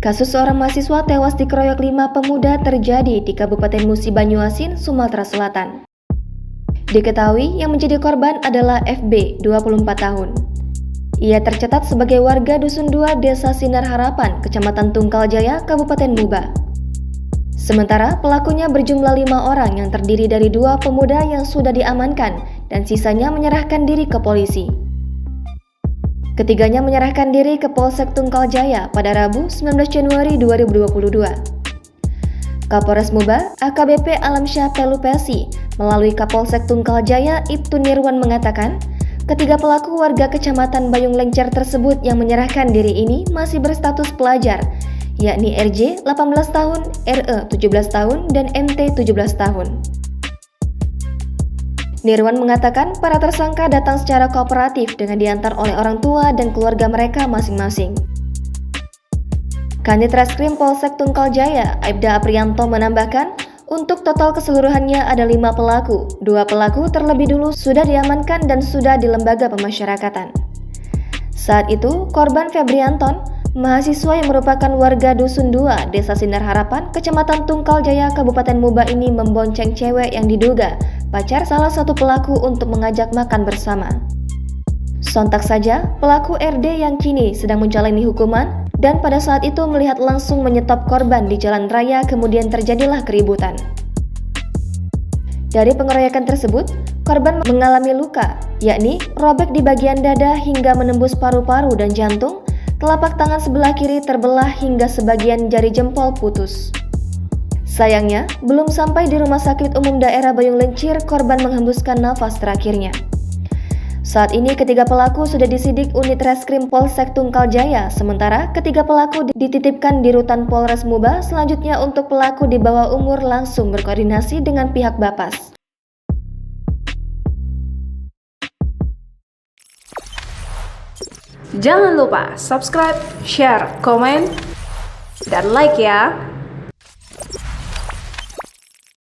Kasus seorang mahasiswa tewas dikeroyok 5 pemuda terjadi di Kabupaten Musi Banyuasin, Sumatera Selatan. Diketahui yang menjadi korban adalah FB, 24 tahun. Ia tercatat sebagai warga Dusun 2 Desa Sinar Harapan, Kecamatan Tungkal Jaya, Kabupaten Muba. Sementara pelakunya berjumlah 5 orang yang terdiri dari 2 pemuda yang sudah diamankan dan sisanya menyerahkan diri ke polisi. Ketiganya menyerahkan diri ke Polsek Tungkal Jaya pada Rabu 19 Januari 2022. Kapolres Muba, AKBP Alamsyah Pelupesi, melalui Kapolsek Tungkal Jaya Ibtu Nirwan mengatakan, ketiga pelaku warga Kecamatan Bayung Lencer tersebut yang menyerahkan diri ini masih berstatus pelajar, yakni RJ 18 tahun, RE 17 tahun, dan MT 17 tahun. Nirwan mengatakan para tersangka datang secara kooperatif dengan diantar oleh orang tua dan keluarga mereka masing-masing. Kanit Reskrim Polsek Tungkal Jaya, Aibda Aprianto menambahkan, untuk total keseluruhannya ada 5 pelaku, 2 pelaku terlebih dulu sudah diamankan dan sudah di lembaga pemasyarakatan. Saat itu, korban Febrianton, mahasiswa yang merupakan warga Dusun 2 Desa Sinar Harapan, Kecamatan Tungkal Jaya, Kabupaten Muba ini membonceng cewek yang diduga pacar salah satu pelaku untuk mengajak makan bersama. Sontak saja, pelaku RD yang kini sedang menjalani hukuman dan pada saat itu melihat langsung menyetop korban di jalan raya, kemudian terjadilah keributan. Dari pengeroyokan tersebut, korban mengalami luka, yakni robek di bagian dada hingga menembus paru-paru dan jantung, telapak tangan sebelah kiri terbelah hingga sebagian jari jempol putus. Sayangnya, belum sampai di Rumah Sakit Umum Daerah Bayung Lencir, korban menghembuskan nafas terakhirnya. Saat ini ketiga pelaku sudah disidik unit Reskrim Polsek Tungkal Jaya, sementara ketiga pelaku dititipkan di Rutan Polres Muba. Selanjutnya untuk pelaku di bawah umur langsung berkoordinasi dengan pihak Bapas. Jangan lupa subscribe, share, komen, dan like ya!